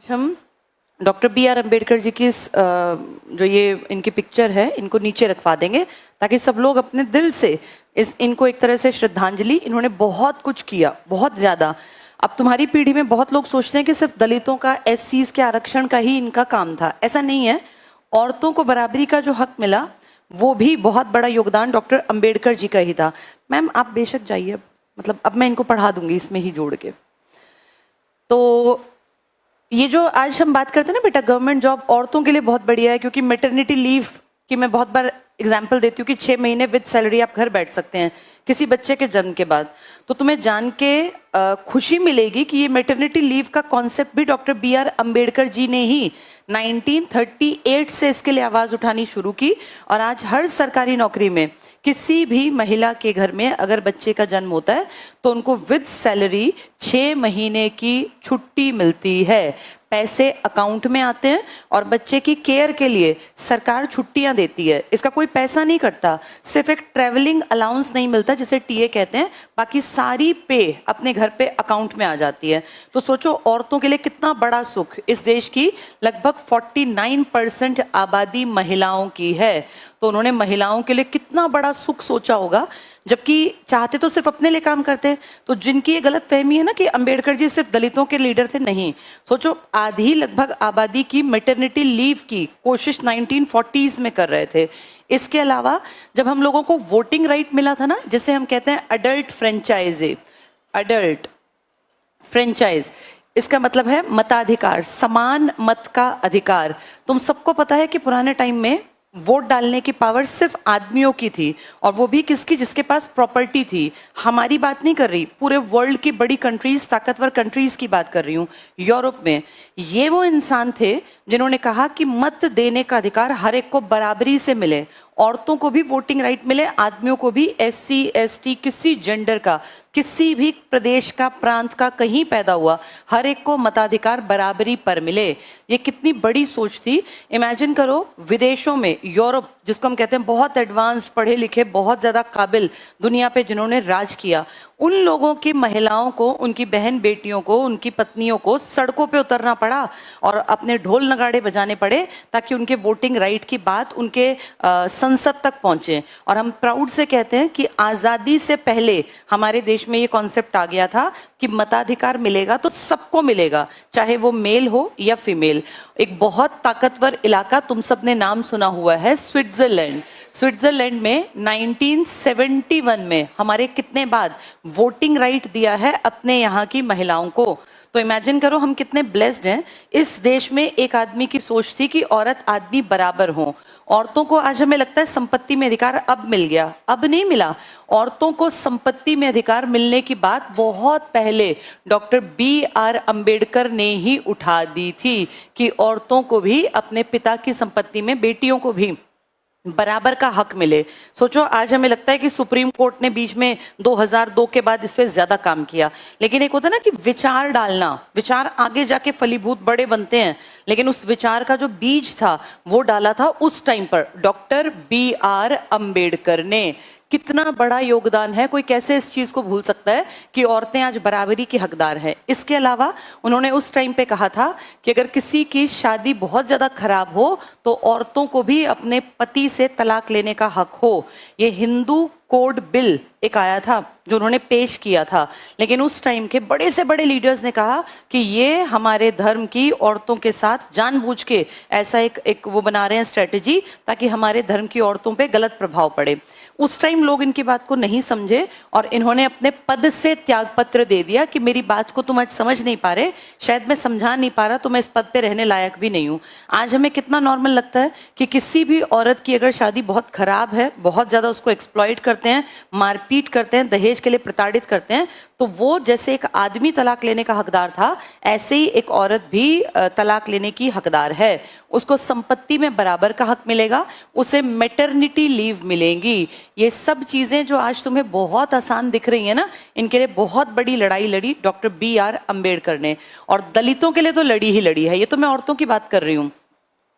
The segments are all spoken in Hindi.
हम डॉक्टर बी.आर. अम्बेडकर जी की जो ये इनकी पिक्चर है इनको नीचे रखवा देंगे ताकि सब लोग अपने दिल से इनको एक तरह से श्रद्धांजलि, इन्होंने बहुत कुछ किया, बहुत ज्यादा। अब तुम्हारी पीढ़ी में बहुत लोग सोचते हैं कि सिर्फ दलितों का, एससीज के आरक्षण का ही इनका काम था। ऐसा नहीं है। औरतों को बराबरी का जो हक मिला वो भी बहुत बड़ा योगदान डॉक्टर अम्बेडकर जी का ही था। मैम आप बेशक जाइए, मतलब अब मैं इनको पढ़ा दूंगी इसमें ही जोड़ के। तो ये जो आज हम बात करते हैं ना बेटा, गवर्नमेंट जॉब औरतों के लिए बहुत बढ़िया है, क्योंकि मैटरनिटी लीव की मैं बहुत बार एग्जाम्पल देती हूँ कि 6 महीने विद सैलरी आप घर बैठ सकते हैं किसी बच्चे के जन्म के बाद। तो तुम्हें जान के खुशी मिलेगी कि ये मैटरनिटी लीव का कॉन्सेप्ट भी डॉक्टर बी.आर. अम्बेडकर जी ने ही 1938 से इसके लिए आवाज उठानी शुरू की। और आज हर सरकारी नौकरी में किसी भी महिला के घर में अगर बच्चे का जन्म होता है तो उनको विद सैलरी 6 महीने की छुट्टी मिलती है, पैसे अकाउंट में आते हैं और बच्चे की केयर के लिए सरकार छुट्टियां देती है। इसका कोई पैसा नहीं कटता, सिर्फ एक ट्रेवलिंग अलाउंस नहीं मिलता जिसे टीए कहते हैं, बाकी सारी पे अपने घर पे अकाउंट में आ जाती है। तो सोचो औरतों के लिए कितना बड़ा सुख। इस देश की लगभग 49% आबादी महिलाओं की है, तो उन्होंने महिलाओं के लिए कितना बड़ा सुख सोचा होगा, जबकि चाहते तो सिर्फ अपने लिए काम करते। तो जिनकी ये गलत फहमी है ना कि अंबेडकर जी सिर्फ दलितों के लीडर थे, नहीं। सोचो आधी लगभग आबादी की मैटरनिटी लीव की कोशिश 1940s में कर रहे थे। इसके अलावा जब हम लोगों को वोटिंग राइट मिला था ना, जिसे हम कहते हैं अडल्ट फ्रेंचाइज, इसका मतलब है मताधिकार, समान मत का अधिकार। तुम सबको पता है कि पुराने टाइम में वोट डालने की पावर सिर्फ आदमियों की थी, और वो भी किसकी? जिसके पास प्रॉपर्टी थी। हमारी बात नहीं कर रही, पूरे वर्ल्ड की बड़ी कंट्रीज, ताकतवर कंट्रीज की बात कर रही हूँ। यूरोप में ये वो इंसान थे जिन्होंने कहा कि मत देने का अधिकार हर एक को बराबरी से मिले, औरतों को भी वोटिंग राइट मिले, आदमियों को भी, एससी एसटी किसी जेंडर का, किसी भी प्रदेश का, प्रांत का, कहीं पैदा हुआ, हर एक को मताधिकार बराबरी पर मिले। ये कितनी बड़ी सोच थी। इमेजिन करो विदेशों में, यूरोप जिसको हम कहते हैं बहुत एडवांस्ड, पढ़े लिखे, बहुत ज्यादा काबिल दुनिया पे जिन्होंने राज किया, उन लोगों की महिलाओं को, उनकी बहन बेटियों को, उनकी पत्नियों को सड़कों पे उतरना पड़ा और अपने ढोल नगाड़े बजाने पड़े ताकि उनके वोटिंग राइट की बात उनके संसद तक पहुंचे। और हम प्राउड से कहते हैं कि आजादी से पहले हमारे देश में ये कॉन्सेप्ट आ गया था कि मताधिकार मिलेगा तो सबको मिलेगा, चाहे वो मेल हो या फीमेल। एक बहुत ताकतवर इलाका तुम सबने नाम सुना हुआ है, स्विट्जरलैंड में 1971 में हमारे कितने बाद वोटिंग राइट दिया है अपने यहाँ की महिलाओं को। तो इमेजिन करो हम कितने ब्लेस्ड हैं। इस देश में एक आदमी की सोच थी कि औरत आदमी बराबर हो। औरतों को आज हमें लगता है संपत्ति में अधिकार अब मिल गया, अब नहीं मिला। औरतों को संपत्ति में अधिकार मिलने की बात बहुत पहले डॉक्टर बी.आर. अम्बेडकर ने ही उठा दी थी कि औरतों को भी अपने पिता की संपत्ति में, बेटियों को भी बराबर का हक मिले। सोचो आज हमें लगता है कि सुप्रीम कोर्ट ने बीच में 2002 के बाद इस पे ज्यादा काम किया, लेकिन एक होता है ना कि विचार डालना, विचार आगे जाके फलीभूत बड़े बनते हैं, लेकिन उस विचार का जो बीज था वो डाला था उस टाइम पर डॉक्टर बी.आर. अम्बेडकर ने। कितना बड़ा योगदान है, कोई कैसे इस चीज को भूल सकता है कि औरतें आज बराबरी की हकदार हैं। इसके अलावा उन्होंने उस टाइम पे कहा था कि अगर किसी की शादी बहुत ज्यादा खराब हो तो औरतों को भी अपने पति से तलाक लेने का हक हो। ये हिंदू कोड बिल एक आया था जो उन्होंने पेश किया था, लेकिन उस टाइम के बड़े से बड़े लीडर्स ने कहा कि ये हमारे धर्म की औरतों के साथ जानबूझ के ऐसा एक वो बना रहे हैं स्ट्रेटेजी ताकि हमारे धर्म की औरतों पे गलत प्रभाव पड़े। उस टाइम लोग इनकी बात को नहीं समझे और इन्होंने अपने पद से त्यागपत्र दे दिया कि मेरी बात को तुम आज समझ नहीं पा रहे, शायद मैं समझा नहीं पा रहा, तो मैं इस पद पे रहने लायक भी नहीं हूँ। आज हमें कितना नॉर्मल लगता है कि किसी भी औरत की अगर शादी बहुत खराब है, बहुत ज्यादा उसको एक्सप्लॉइट करते हैं, मारपीट करते हैं, दहेज के लिए प्रताड़ित करते हैं, तो वो जैसे एक आदमी तलाक लेने का हकदार था, ऐसे ही एक औरत भी तलाक लेने की हकदार है। उसको संपत्ति में बराबर का हक मिलेगा, उसे मैटरनिटी लीव मिलेगी। ये सब चीजें जो आज तुम्हें बहुत आसान दिख रही है ना, इनके लिए बहुत बड़ी लड़ाई लड़ी डॉक्टर बी.आर. अम्बेडकर ने, और दलितों के लिए तो लड़ी ही लड़ी है। ये तो मैं औरतों की बात कर रही हूँ।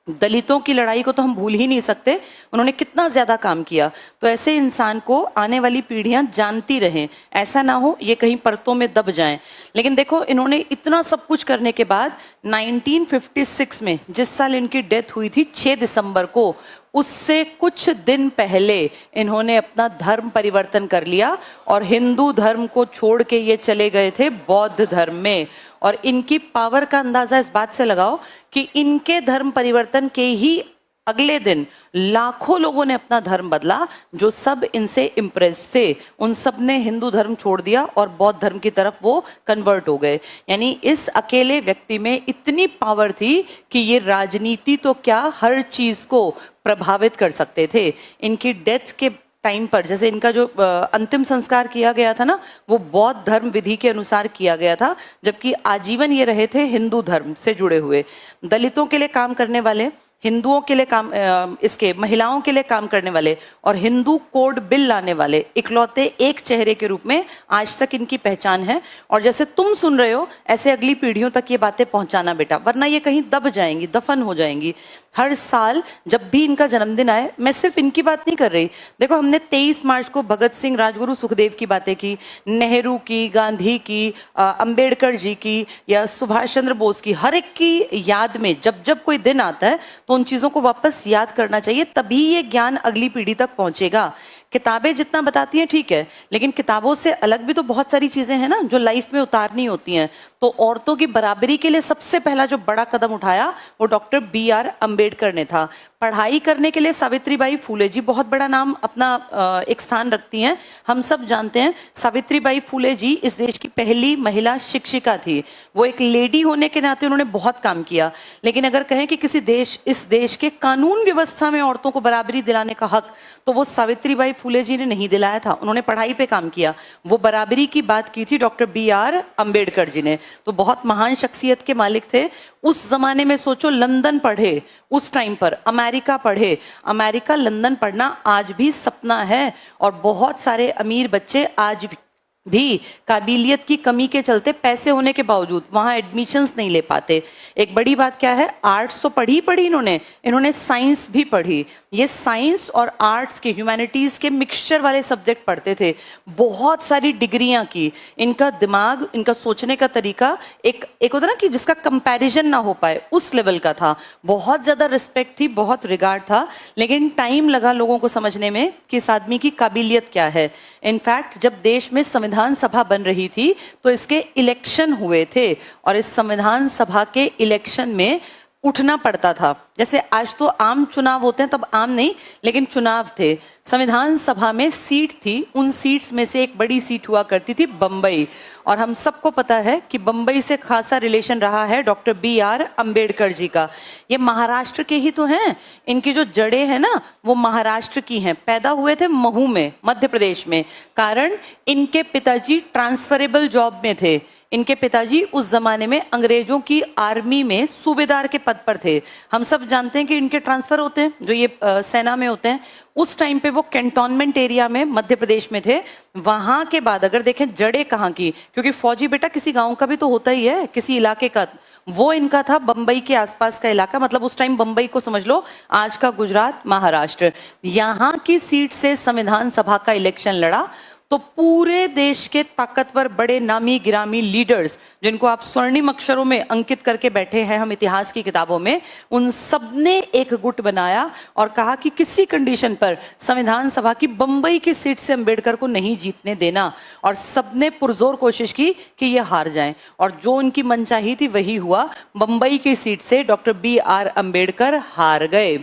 दलितों की लड़ाई को तो हम भूल ही नहीं सकते, उन्होंने कितना ज्यादा काम किया। तो ऐसे इंसान को आने वाली पीढ़ियां जानती रहें, ऐसा ना हो ये कहीं परतों में दब जाएं। लेकिन देखो, इन्होंने इतना सब कुछ करने के बाद 1956 में, जिस साल इनकी डेथ हुई थी 6 दिसंबर को, उससे कुछ दिन पहले इन्होंने अपना धर्म परिवर्तन कर लिया और हिंदू धर्म को छोड़ के ये चले गए थे बौद्ध धर्म में। और इनकी पावर का अंदाजा इस बात से लगाओ कि इनके धर्म परिवर्तन के ही अगले दिन लाखों लोगों ने अपना धर्म बदला, जो सब इनसे इम्प्रेस थे। उन सब ने हिंदू धर्म छोड़ दिया और बौद्ध धर्म की तरफ वो कन्वर्ट हो गए। यानी इस अकेले व्यक्ति में इतनी पावर थी कि ये राजनीति तो क्या, हर चीज को प्रभावित कर सकते थे। इनकी डेथ के टाइम पर, जैसे इनका जो अंतिम संस्कार किया गया था ना, वो बौद्ध धर्म विधि के अनुसार किया गया था, जबकि आजीवन ये रहे थे हिंदू धर्म से जुड़े हुए। दलितों के लिए काम करने वाले, हिंदुओं के लिए काम, इसके महिलाओं के लिए काम करने वाले और हिंदू कोड बिल लाने वाले इकलौते एक चेहरे के रूप में आज तक इनकी पहचान है। और जैसे तुम सुन रहे हो, ऐसे अगली पीढ़ियों तक ये बातें पहुंचाना बेटा, वरना ये कहीं दब जाएंगी, दफन हो जाएंगी। हर साल जब भी इनका जन्मदिन आए, मैं सिर्फ इनकी बात नहीं कर रही, देखो हमने 23 मार्च को भगत सिंह, राजगुरु सुखदेव की बातें की, नेहरू की, गांधी की, अंबेडकर जी की या सुभाष चंद्र बोस की, हर एक की याद में जब जब कोई दिन आता है तो उन चीजों को वापस याद करना चाहिए, तभी ये ज्ञान अगली पीढ़ी तक पहुंचेगा। किताबें जितना बताती हैं ठीक है, लेकिन किताबों से अलग भी तो बहुत सारी चीजें हैं ना जो लाइफ में उतारनी होती हैं। तो औरतों की बराबरी के लिए सबसे पहला जो बड़ा कदम उठाया वो डॉक्टर BR अम्बेडकर ने था। पढ़ाई करने के लिए सावित्रीबाई फूले जी बहुत बड़ा नाम अपना एक स्थान रखती हैं। हम सब जानते हैं सावित्रीबाई फूले जी इस देश की पहली महिला शिक्षिका थी। वो एक लेडी होने के नाते उन्होंने बहुत काम किया। लेकिन अगर कहें कि किसी देश, इस देश के कानून व्यवस्था में औरतों को बराबरी दिलाने का हक, तो वो सावित्रीबाई फूले जी ने नहीं दिलाया था। उन्होंने पढ़ाई पे काम किया, वो बराबरी की बात की थी डॉक्टर BR अम्बेडकर जी ने। तो बहुत महान शख्सियत के मालिक थे। उस जमाने में सोचो, लंदन पढ़े उस टाइम पर, अमेरिका पढ़े, अमेरिका लंदन पढ़ना आज भी सपना है। और बहुत सारे अमीर बच्चे आज भी काबिलियत की कमी के चलते, पैसे होने के बावजूद वहां एडमिशंस नहीं ले पाते। एक बड़ी बात क्या है, आर्ट्स तो पढ़ी इन्होंने साइंस भी पढ़ी। ये साइंस और आर्ट्स के, ह्यूमैनिटीज के मिक्सचर वाले सब्जेक्ट पढ़ते थे, बहुत सारी डिग्रियां की। इनका दिमाग, इनका सोचने का तरीका एक होता ना कि जिसका कंपैरिजन ना हो पाए, उस लेवल का था। बहुत ज्यादा रिस्पेक्ट थी, बहुत रिगार्ड था, लेकिन टाइम लगा लोगों को समझने में कि इस आदमी की काबिलियत क्या है। इनफैक्ट जब देश में संविधान सभा बन रही थी तो इसके इलेक्शन हुए थे, और इस संविधान सभा के इलेक्शन में उठना पड़ता था। जैसे आज तो आम चुनाव होते हैं, तब आम नहीं, लेकिन चुनाव थे। संविधान सभा में सीट थी, उन सीट्स में से एक बड़ी सीट हुआ करती थी बम्बई। और हम सबको पता है कि बम्बई से खासा रिलेशन रहा है डॉक्टर BR अम्बेडकर जी का। ये महाराष्ट्र के ही तो हैं, इनकी जो जड़ें हैं ना वो महाराष्ट्र की हैं। पैदा हुए थे महू में, मध्य प्रदेश में, कारण इनके पिताजी ट्रांसफरेबल जॉब में थे। इनके पिताजी उस जमाने में अंग्रेजों की आर्मी में सूबेदार के पद पर थे। हम सब जानते हैं कि इनके ट्रांसफर होते हैं, जो ये सेना में होते हैं। उस टाइम पे वो कैंटोनमेंट एरिया में मध्य प्रदेश में थे। वहां के बाद अगर देखें जड़ें कहाँ की, क्योंकि फौजी बेटा किसी गांव का भी तो होता ही है, किसी इलाके का, वो इनका था बंबई के आसपास का इलाका। मतलब उस टाइम बंबई को समझ लो आज का गुजरात, महाराष्ट्र। यहाँ की सीट से संविधान सभा का इलेक्शन लड़ा तो पूरे देश के ताकतवर, बड़े नामी गिरामी लीडर्स, जिनको आप स्वर्णिम अक्षरों में अंकित करके बैठे हैं हम इतिहास की किताबों में, उन सब ने एक गुट बनाया और कहा कि किसी कंडीशन पर संविधान सभा की बंबई की सीट से अंबेडकर को नहीं जीतने देना। और सबने पुरजोर कोशिश की कि ये हार जाएं, और जो उनकी मनचाही थी वही हुआ। बंबई की सीट से डॉक्टर BR अम्बेडकर हार गए।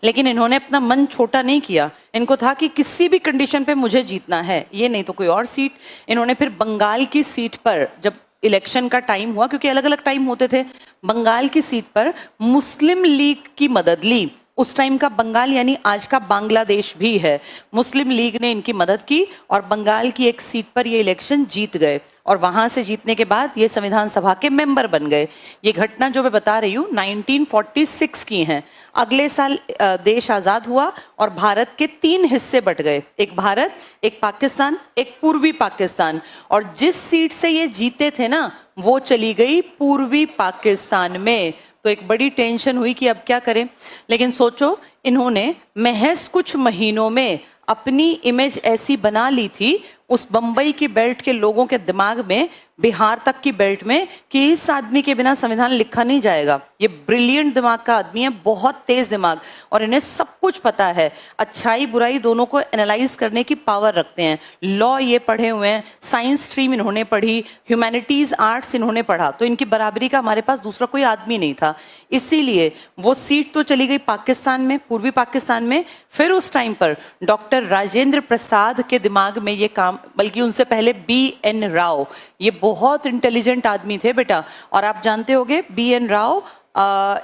लेकिन इन्होंने अपना मन छोटा नहीं किया। इनको था कि किसी भी कंडीशन पे मुझे जीतना है, ये नहीं तो कोई और सीट। इन्होंने फिर बंगाल की सीट पर, जब इलेक्शन का टाइम हुआ, क्योंकि अलग अलग टाइम होते थे, बंगाल की सीट पर मुस्लिम लीग की मदद ली। उस टाइम का बंगाल यानी आज का बांग्लादेश भी है। मुस्लिम लीग ने इनकी मदद की और बंगाल की एक सीट पर ये इलेक्शन जीत गए। और वहां से जीतने के बाद ये संविधान सभा के मेंबर बन गए। ये घटना जो मैं बता रही हूँ 1946 की है। अगले साल देश आजाद हुआ और भारत के 3 हिस्से बट गए, एक भारत, एक पाकिस्तान, एक पूर्वी पाकिस्तान। और जिस सीट से ये जीते थे ना, वो चली गई पूर्वी पाकिस्तान में। तो एक बड़ी टेंशन हुई कि अब क्या करें। लेकिन सोचो, इन्होंने महज कुछ महीनों में अपनी इमेज ऐसी बना ली थी उस बंबई की बेल्ट के लोगों के दिमाग में, बिहार तक की बेल्ट में, कि इस आदमी के बिना संविधान लिखा नहीं जाएगा। ये ब्रिलियंट दिमाग का आदमी है, बहुत तेज दिमाग, और इन्हें सब कुछ पता है, अच्छाई बुराई दोनों को एनालाइज करने की पावर रखते हैं। लॉ ये पढ़े हुए हैं, साइंस स्ट्रीम इन्होंने पढ़ी, ह्यूमैनिटीज आर्ट्स इन्होंने पढ़ा, तो इनकी बराबरी का हमारे पास दूसरा कोई आदमी नहीं था। इसीलिए वो सीट तो चली गई पाकिस्तान में, पूर्वी पाकिस्तान में। फिर उस टाइम पर डॉक्टर राजेंद्र प्रसाद के दिमाग में ये काम, बल्कि उनसे पहले BN राव, ये बहुत इंटेलिजेंट आदमी थे बेटा। और आप जानते होंगे BN Rao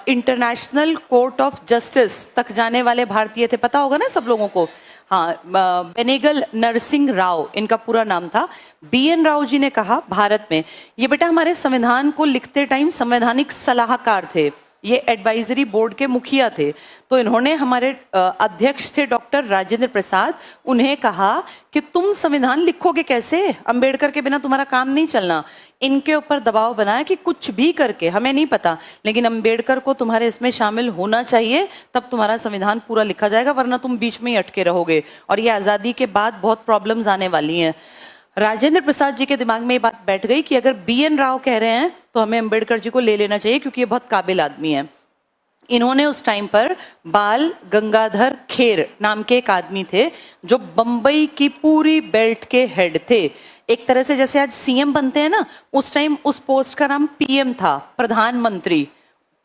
international court of justice तक जाने वाले भारतीय थे, पता होगा ना सब लोगों को। हाँ, बेनेगल नरसिंह राव इनका पूरा नाम था। BN राव जी ने कहा भारत में, ये बेटा हमारे संविधान को लिखते टाइम संवैधानिक सलाहकार थे, ये एडवाइजरी बोर्ड के मुखिया थे। तो इन्होंने, हमारे अध्यक्ष थे डॉक्टर राजेंद्र प्रसाद, उन्हें कहा कि तुम संविधान लिखोगे कैसे, अंबेडकर के बिना तुम्हारा काम नहीं चलना। इनके ऊपर दबाव बनाया कि कुछ भी करके, हमें नहीं पता, लेकिन अंबेडकर को तुम्हारे इसमें शामिल होना चाहिए, तब तुम्हारा संविधान पूरा लिखा जाएगा, वरना तुम बीच में ही अटके रहोगे। और ये आज़ादी के बाद बहुत प्रॉब्लम्स आने वाली हैं। राजेंद्र प्रसाद जी के दिमाग में ये बात बैठ गई कि अगर BN राव कह रहे हैं तो हमें अंबेडकर जी को ले लेना चाहिए, क्योंकि ये बहुत काबिल आदमी है। इन्होंने उस टाइम पर बाल गंगाधर खेर नाम के एक आदमी थे, जो बंबई की पूरी बेल्ट के हेड थे। एक तरह से जैसे आज CM बनते हैं ना, उस टाइम उस पोस्ट का नाम PM था, प्रधानमंत्री।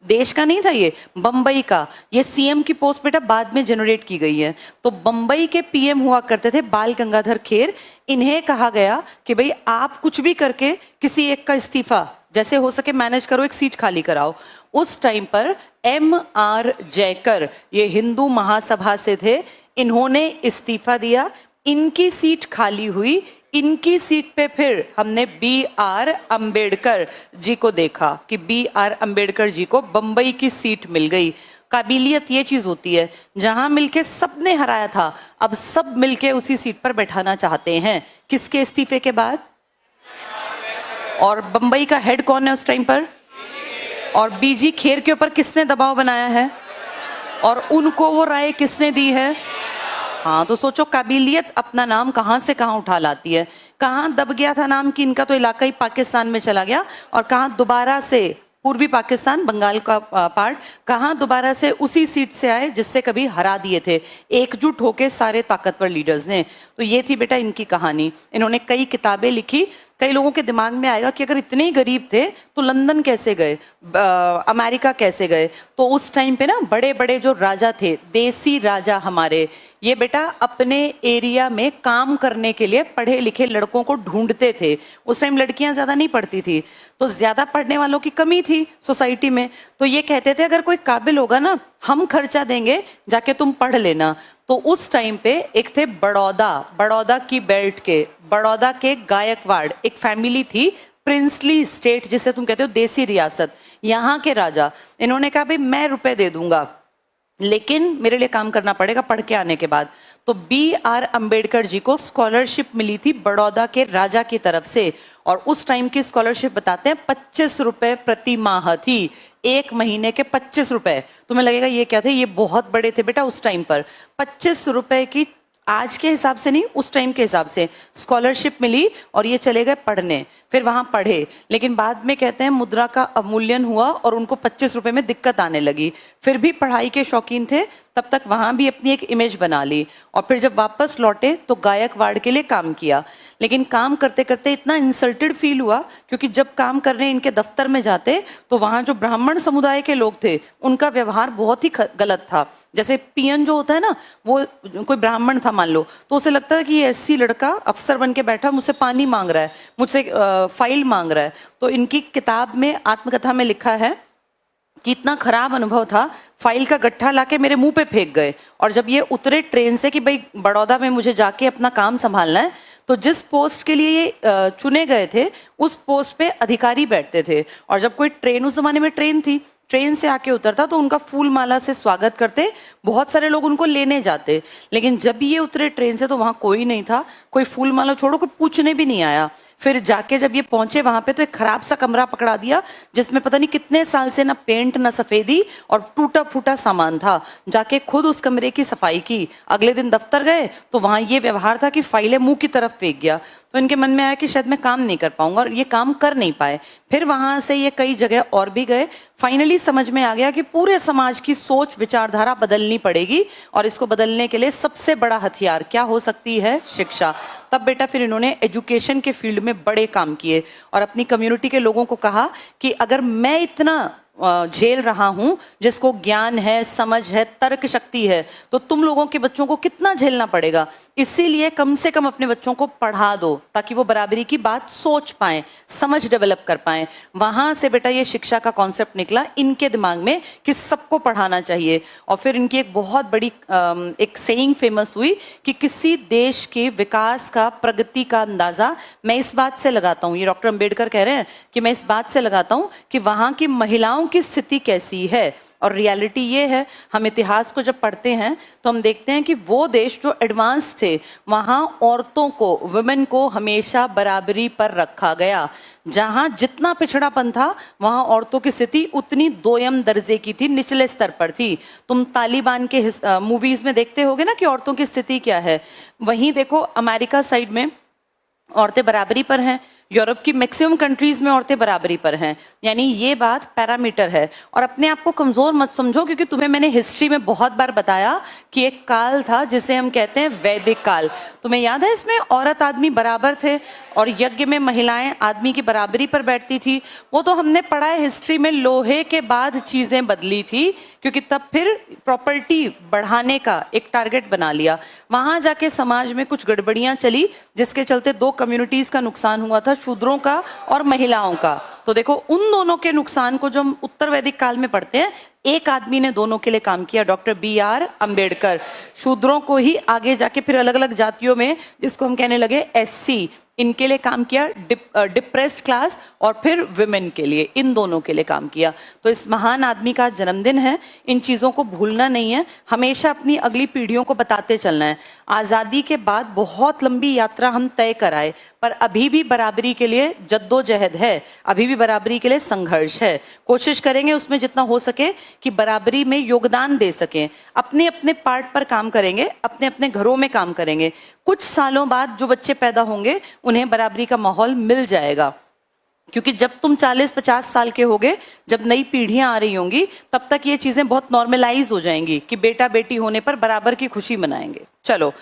देश का नहीं था ये, बंबई का। ये CM की पोस्ट बेटा बाद में जनरेट की गई है। तो बंबई के PM हुआ करते थे बाल गंगाधर खेर। इन्हें कहा गया कि भाई आप कुछ भी करके किसी एक का इस्तीफा जैसे हो सके मैनेज करो, एक सीट खाली कराओ। उस टाइम पर MR जयकर, ये हिंदू महासभा से थे, इन्होंने इस्तीफा दिया, इनकी सीट खाली हुई। इनकी सीट पे फिर हमने BR अंबेडकर जी को देखा कि BR अंबेडकर जी को बंबई की सीट मिल गई। काबिलियत ये चीज होती है, जहां मिलके सबने हराया था, अब सब मिलके उसी सीट पर बैठाना चाहते हैं। किसके इस्तीफे के बाद? और बंबई का हेड कौन है उस टाइम पर? और BG खेर के ऊपर किसने दबाव बनाया है, और उनको वो राय किसने दी है? हाँ, तो सोचो काबिलियत अपना नाम कहाँ से कहाँ उठा लाती है। कहाँ दब गया था नाम कि इनका तो इलाका ही पाकिस्तान में चला गया, और कहाँ दोबारा से पूर्वी पाकिस्तान, बंगाल का पार्ट, कहाँ दोबारा से उसी सीट से आए जिससे कभी हरा दिए थे, एकजुट होके सारे ताकतवर लीडर्स ने। तो ये थी बेटा इनकी कहानी। इन्होंने कई किताबें लिखी। कई लोगों के दिमाग में आएगा कि अगर इतने ही गरीब थे तो लंदन कैसे गए, अमेरिका कैसे गए? तो उस टाइम पे ना बड़े बड़े जो राजा थे, देसी राजा हमारे, ये बेटा अपने एरिया में काम करने के लिए पढ़े लिखे लड़कों को ढूंढते थे। उस टाइम लड़कियां ज्यादा नहीं पढ़ती थी, तो ज्यादा पढ़ने वालों की कमी थी सोसाइटी में। तो ये कहते थे अगर कोई काबिल होगा ना, हम खर्चा देंगे, जाके तुम पढ़ लेना। तो उस टाइम पे एक थे बड़ौदा की बेल्ट के, बड़ौदा के गायकवाड़, एक फैमिली थी, प्रिंसली स्टेट जिसे तुम कहते हो, देसी रियासत, यहाँ के राजा। इन्होंने कहा भाई मैं रुपए दे दूंगा, लेकिन मेरे लिए काम करना पड़ेगा पढ़ के आने के बाद। तो BR अंबेडकर जी को स्कॉलरशिप मिली थी बड़ौदा के राजा की तरफ से, और उस टाइम की स्कॉलरशिप बताते हैं 25 रुपए प्रति माह थी, एक महीने के 25 रुपए। तुम्हें लगेगा ये क्या थे, ये बहुत बड़े थे बेटा उस टाइम पर। 25 रुपए की, आज के हिसाब से नहीं, उस टाइम के हिसाब से स्कॉलरशिप मिली, और ये चले गए पढ़ने। फिर वहां पढ़े, लेकिन बाद में कहते हैं मुद्रा का अवमूल्यन हुआ और उनको 25 रुपए में दिक्कत आने लगी। फिर भी पढ़ाई के शौकीन थे, तब तक वहां भी अपनी एक इमेज बना ली, और फिर जब वापस लौटे तो गायकवाड़ के लिए काम किया। लेकिन काम करते करते इतना इंसल्टेड फील हुआ, क्योंकि जब काम करने इनके दफ्तर में जाते तो वहां जो ब्राह्मण समुदाय के लोग थे उनका व्यवहार बहुत ही गलत था। जैसे पियन जो होता है ना, वो कोई ब्राह्मण था मान लो, तो उसे लगता है कि ये SC लड़का अफसर बन के बैठा, मुझसे पानी मांग रहा है, मुझसे फाइल मांग रहा है। तो इनकी किताब में, आत्मकथा में लिखा है कि इतना खराब अनुभव था, फाइल का गट्ठा लाके मेरे मुंह पे फेंक गए। और जब ये उतरे ट्रेन से कि भाई बड़ौदा में मुझे जाके अपना काम संभालना है, तो जिस पोस्ट के लिए ये चुने गए थे उस पोस्ट पे अधिकारी बैठते थे। और जब कोई ट्रेन, उस जमाने में ट्रेन थी, ट्रेन से आके उतरता तो उनका फूल माला से स्वागत करते, बहुत सारे लोग उनको लेने जाते। लेकिन जब ये उतरे ट्रेन से तो वहां कोई नहीं था, कोई फूल माला छोड़ो, कोई पूछने भी नहीं आया। फिर जाके जब ये पहुंचे वहां पे तो एक खराब सा कमरा पकड़ा दिया जिसमें पता नहीं कितने साल से ना पेंट ना सफेदी और टूटा फूटा सामान था। जाके खुद उस कमरे की सफाई की। अगले दिन दफ्तर गए तो वहां ये व्यवहार था कि फाइलें मुंह की तरफ फेंक गया। तो इनके मन में आया कि शायद मैं काम नहीं कर पाऊंगा, और ये काम कर नहीं पाए। फिर वहां से ये कई जगह और भी गए। फाइनली समझ में आ गया कि पूरे समाज की सोच विचारधारा बदलनी पड़ेगी, और इसको बदलने के लिए सबसे बड़ा हथियार क्या हो सकती है? शिक्षा। तब बेटा फिर इन्होंने एजुकेशन के फील्ड में बड़े काम किए और अपनी कम्युनिटी के लोगों को कहा कि अगर मैं इतना झेल रहा हूं, जिसको ज्ञान है, समझ है, तर्क शक्ति है, तो तुम लोगों के बच्चों को कितना झेलना पड़ेगा। इसीलिए कम से कम अपने बच्चों को पढ़ा दो ताकि वो बराबरी की बात सोच पाए, समझ डेवलप कर पाए। वहां से बेटा ये शिक्षा का कॉन्सेप्ट निकला इनके दिमाग में कि सबको पढ़ाना चाहिए। और फिर इनकी एक बहुत बड़ी एक सेइंग फेमस हुई कि किसी देश के विकास का, प्रगति का अंदाजा मैं इस बात से लगाता हूँ, ये डॉक्टर अंबेडकर कह रहे हैं कि मैं इस बात से लगाता हूँ कि वहां की महिलाओं की स्थिति कैसी है। और रियलिटी ये है, हम इतिहास को जब पढ़ते हैं तो हम देखते हैं कि वो देश जो एडवांस थे वहां औरतों को, वुमेन को हमेशा बराबरी पर रखा गया। जहां जितना पिछड़ापन था वहां औरतों की स्थिति उतनी दोयम दर्जे की थी, निचले स्तर पर थी। तुम तालिबान के मूवीज में देखते होगे ना कि औरतों की स्थिति क्या है। वहीं देखो अमेरिका साइड में औरतें बराबरी पर हैं, यूरोप की मैक्सिमम कंट्रीज में औरतें बराबरी पर हैं। यानी ये बात पैरामीटर है। और अपने आप को कमजोर मत समझो, क्योंकि तुम्हें मैंने हिस्ट्री में बहुत बार बताया कि एक काल था जिसे हम कहते हैं वैदिक काल। तुम्हें याद है इसमें औरत आदमी बराबर थे और यज्ञ में महिलाएं आदमी की बराबरी पर बैठती थी। वो तो हमने पढ़ा है हिस्ट्री में, लोहे के बाद चीजें बदली थी, क्योंकि तब फिर प्रॉपर्टी बढ़ाने का एक टारगेट बना लिया। वहां जाके समाज में कुछ गड़बड़ियां चली जिसके चलते दो कम्युनिटीज का नुकसान हुआ था, शूद्रों का और महिलाओं का। तो देखो उन दोनों के नुकसान को जो हम उत्तर वैदिक काल में पढ़ते हैं, एक आदमी ने दोनों के लिए काम किया, डॉक्टर BR अम्बेडकर। शूद्रों को ही आगे जाके फिर अलग अलग जातियों में, जिसको हम कहने लगे SC, इनके लिए काम किया, डिप्रेस्ड क्लास और फिर विमेन के लिए, इन दोनों के लिए काम किया। तो इस महान आदमी का जन्मदिन है, इन चीजों को भूलना नहीं है, हमेशा अपनी अगली पीढ़ियों को बताते चलना है। आजादी के बाद बहुत लंबी यात्रा हम तय कराए, पर अभी भी बराबरी के लिए जद्दोजहद है, अभी भी बराबरी के लिए संघर्ष है। कोशिश करेंगे उसमें जितना हो सके कि बराबरी में योगदान दे सकें। अपने अपने पार्ट पर काम करेंगे, अपने अपने घरों में काम करेंगे। कुछ सालों बाद जो बच्चे पैदा होंगे उन्हें बराबरी का माहौल मिल जाएगा, क्योंकि जब तुम 40-50 साल के होगे, जब नई पीढ़ियां आ रही होंगी, तब तक ये चीजें बहुत नॉर्मलाइज हो जाएंगी कि बेटा बेटी होने पर बराबर की खुशी मनाएंगे। चलो।